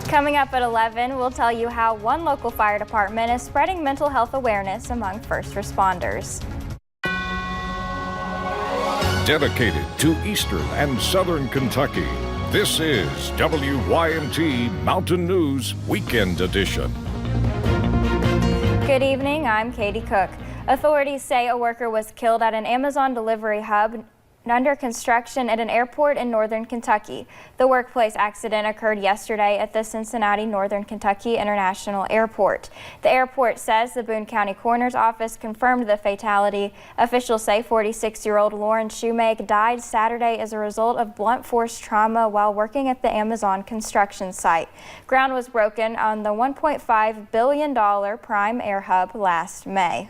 Coming up at 11, we'll tell you how one local fire department is spreading mental health awareness among first responders. Dedicated to Eastern and Southern Kentucky, this is WYMT Mountain News Weekend Edition. Good evening, I'm Katie Cook. Authorities say a worker was killed at an Amazon delivery hub under construction at an airport in northern Kentucky. The workplace accident occurred yesterday at the Cincinnati Northern Kentucky International Airport. The airport says the Boone County Coroner's Office confirmed the fatality. Officials say 46-year-old Lauren Shoemake died Saturday as a result of blunt force trauma while working at the Amazon construction site. Ground was broken on the $1.5 billion Prime Air Hub last May.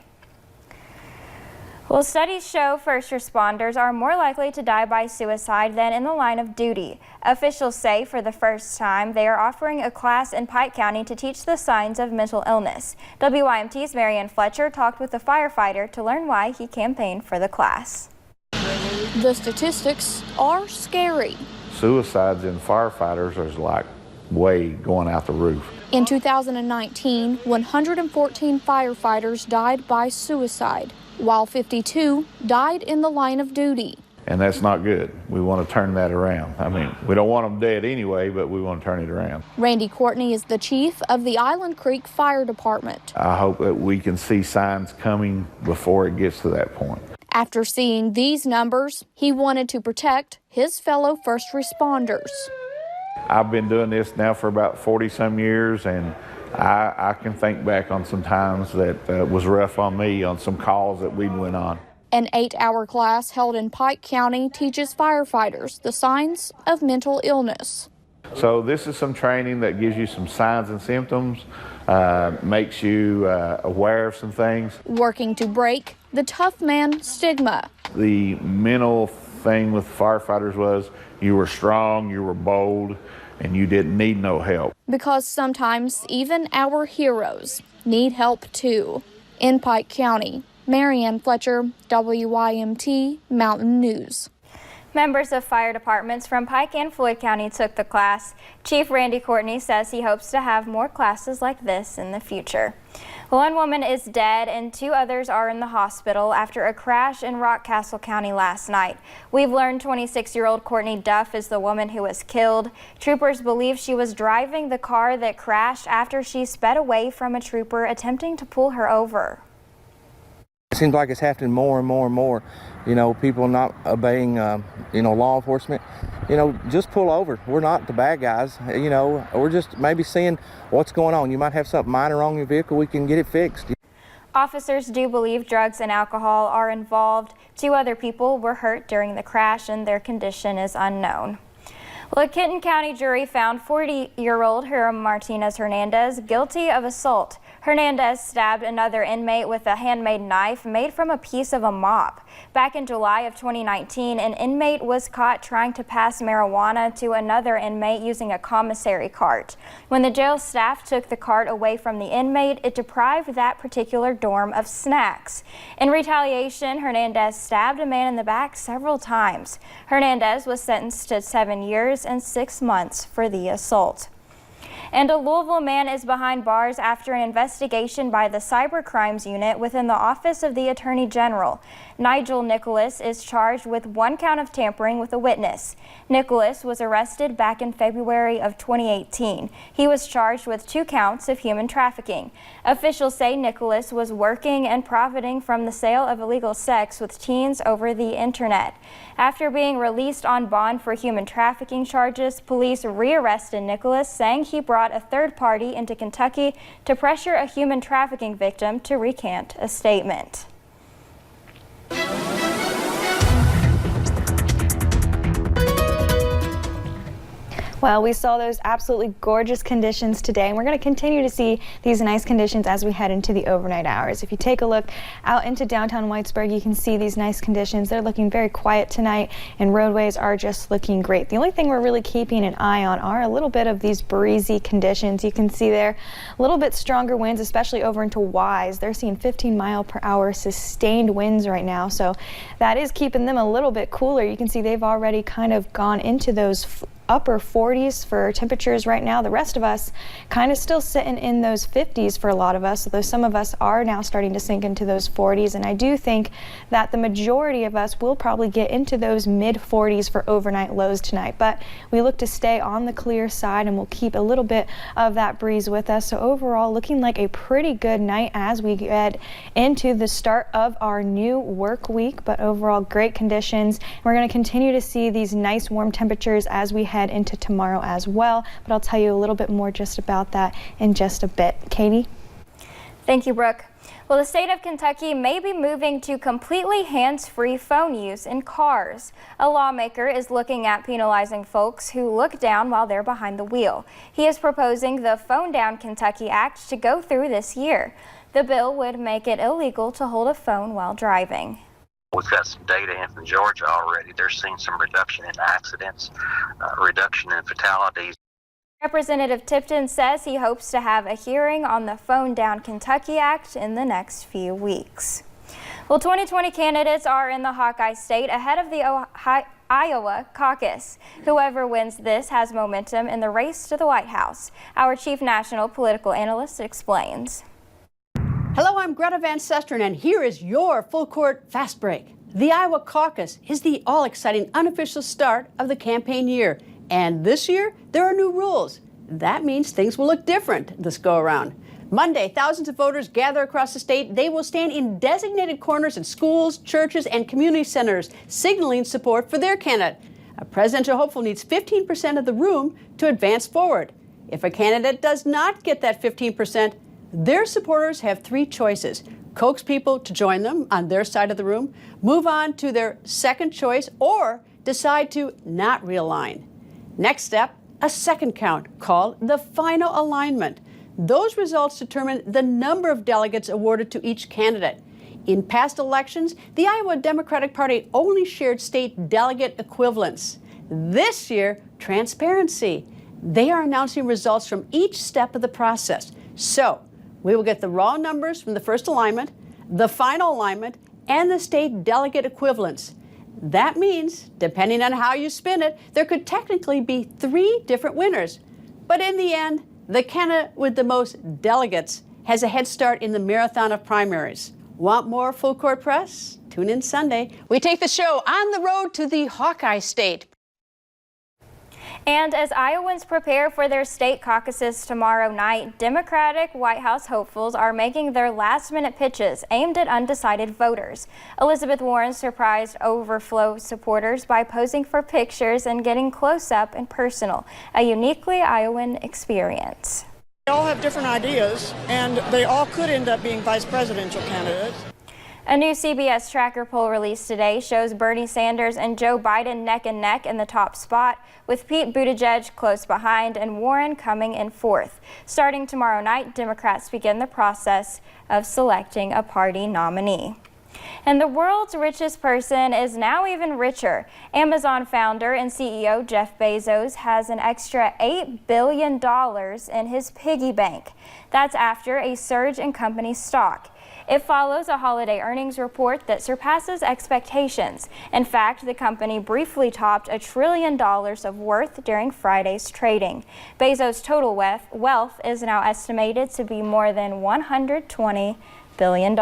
Well, studies show first responders are more likely to die by suicide than in the line of duty. Officials say for the first time they are offering a class in Pike County to teach the signs of mental illness. WYMT's Marianne Fletcher talked with a firefighter to learn why he campaigned for the class. The statistics are scary. Suicides in firefighters is like way going out the roof. In 2019, 114 firefighters died by suicide, while 52 died in the line of duty. And that's not good. We want to turn that around. I mean, we don't want them dead anyway, but we want to turn it around. Randy Courtney is the chief of the Island Creek Fire Department. I hope that we can see signs coming before it gets to that point. After seeing these numbers, he wanted to protect his fellow first responders. I've been doing this now for about 40-some years, and I can think back on some times that was rough on me on some calls that we went on. An 8-hour class held in Pike County teaches firefighters the signs of mental illness. So this is some training that gives you some signs and symptoms, makes you aware of some things. Working to break the tough man stigma. The mental thing with firefighters was you were strong, you were bold, and you didn't need no help. Because sometimes even our heroes need help too. In Pike County, Marianne Fletcher, WYMT Mountain News. Members of fire departments from Pike and Floyd County took the class. Chief Randy Courtney says he hopes to have more classes like this in the future. One woman is dead and 2 others are in the hospital after a crash in Rockcastle County last night. We've learned 26-year-old Courtney Duff is the woman who was killed. Troopers believe she was driving the car that crashed after she sped away from a trooper attempting to pull her over. It seems like it's happening more and more and more. You know, people not obeying, law enforcement. Just pull over. We're not the bad guys. We're just maybe seeing what's going on. You might have something minor wrong in your vehicle. We can get it fixed. Officers do believe drugs and alcohol are involved. 2 other people were hurt during the crash and their condition is unknown. Well, a Kenton County jury found 40-year-old Hiram Martinez Hernandez guilty of assault. Hernandez stabbed another inmate with a handmade knife made from a piece of a mop. Back in July of 2019, an inmate was caught trying to pass marijuana to another inmate using a commissary cart. When the jail staff took the cart away from the inmate, it deprived that particular dorm of snacks. In retaliation, Hernandez stabbed a man in the back several times. Hernandez was sentenced to 7 years and 6 months for the assault. And a Louisville man is behind bars after an investigation by the Cyber Crimes Unit within the Office of the Attorney General. Nigel Nicholas is charged with 1 count of tampering with a witness. Nicholas was arrested back in February of 2018. He was charged with 2 counts of human trafficking. Officials say Nicholas was working and profiting from the sale of illegal sex with teens over the internet. After being released on bond for human trafficking charges, police rearrested Nicholas, saying he brought a third party into Kentucky to pressure a human trafficking victim to recant a statement. Well, we saw those absolutely gorgeous conditions today, and we're going to continue to see these nice conditions as we head into the overnight hours. If you take a look out into downtown Whitesburg, you can see these nice conditions. They're looking very quiet tonight, and roadways are just looking great. The only thing we're really keeping an eye on are a little bit of these breezy conditions. You can see there a little bit stronger winds, especially over into Wise. They're seeing 15-mile-per-hour sustained winds right now, so that is keeping them a little bit cooler. You can see they've already kind of gone into those upper 40s for temperatures right now. The rest of us kind of still sitting in those 50s for a lot of us, although some of us are now starting to sink into those 40s. And I do think that the majority of us will probably get into those mid 40s for overnight lows tonight. But we look to stay on the clear side, and we'll keep a little bit of that breeze with us. So overall, looking like a pretty good night as we get into the start of our new work week. But overall, great conditions. We're going to continue to see these nice warm temperatures as we head into tomorrow as well. But I'll tell you a little bit more just about that in just a bit. Katie? Thank you, Brooke. Well, the state of Kentucky may be moving to completely hands-free phone use in cars. A lawmaker is looking at penalizing folks who look down while they're behind the wheel. He is proposing the Phone Down Kentucky Act to go through this year. The bill would make it illegal to hold a phone while driving. We've got some data in from Georgia already. They're seeing some reduction in accidents, reduction in fatalities. Representative Tipton says he hopes to have a hearing on the Phone Down Kentucky Act in the next few weeks. Well, 2020 candidates are in the Hawkeye State ahead of the Iowa caucus. Whoever wins this has momentum in the race to the White House. Our chief national political analyst explains. Hello, I'm Greta Van Susteren, and here is your full court fast break. The Iowa caucus is the all-exciting unofficial start of the campaign year. And this year, there are new rules. That means things will look different this go-around. Monday, thousands of voters gather across the state. They will stand in designated corners at schools, churches, and community centers, signaling support for their candidate. A presidential hopeful needs 15% of the room to advance forward. If a candidate does not get that 15%, their supporters have three choices: coax people to join them on their side of the room, move on to their second choice, or decide to not realign. Next step, a second count called the final alignment. Those results determine the number of delegates awarded to each candidate. In past elections, the Iowa Democratic Party only shared state delegate equivalents. This year, transparency. They are announcing results from each step of the process. So, we will get the raw numbers from the first alignment, the final alignment, and the state delegate equivalents. That means, depending on how you spin it, there could technically be 3 different winners. But in the end, the candidate with the most delegates has a head start in the marathon of primaries. Want more full court press? Tune in Sunday. We take the show on the road to the Hawkeye State. And as Iowans prepare for their state caucuses tomorrow night, Democratic White House hopefuls are making their last-minute pitches aimed at undecided voters. Elizabeth Warren surprised overflow supporters by posing for pictures and getting close up and personal, a uniquely Iowan experience. They all have different ideas, and they all could end up being vice presidential candidates. A new CBS tracker poll released today shows Bernie Sanders and Joe Biden neck and neck in the top spot, with Pete Buttigieg close behind and Warren coming in fourth. Starting tomorrow night, Democrats begin the process of selecting a party nominee. And the world's richest person is now even richer. Amazon founder and CEO Jeff Bezos has an extra $8 billion in his piggy bank. That's after a surge in company stock. It follows a holiday earnings report that surpasses expectations. In fact, the company briefly topped $1 trillion of worth during Friday's trading. Bezos' total wealth is now estimated to be more than $120 billion.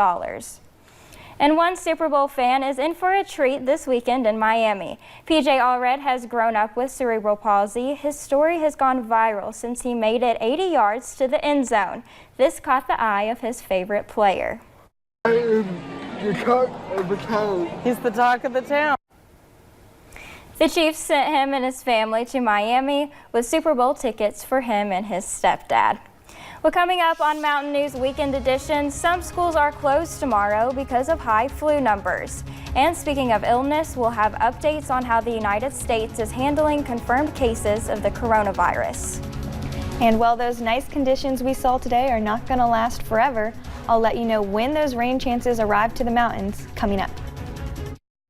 And one Super Bowl fan is in for a treat this weekend in Miami. PJ Allred has grown up with cerebral palsy. His story has gone viral since he made it 80 yards to the end zone. This caught the eye of his favorite player. I am the talk of the town. He's the talk of the town. The Chiefs sent him and his family to Miami with Super Bowl tickets for him and his stepdad. Well, coming up on Mountain News Weekend Edition, some schools are closed tomorrow because of high flu numbers. And speaking of illness, we'll have updates on how the United States is handling confirmed cases of the coronavirus. And while those nice conditions we saw today are not going to last forever, I'll let you know when those rain chances arrive to the mountains coming up.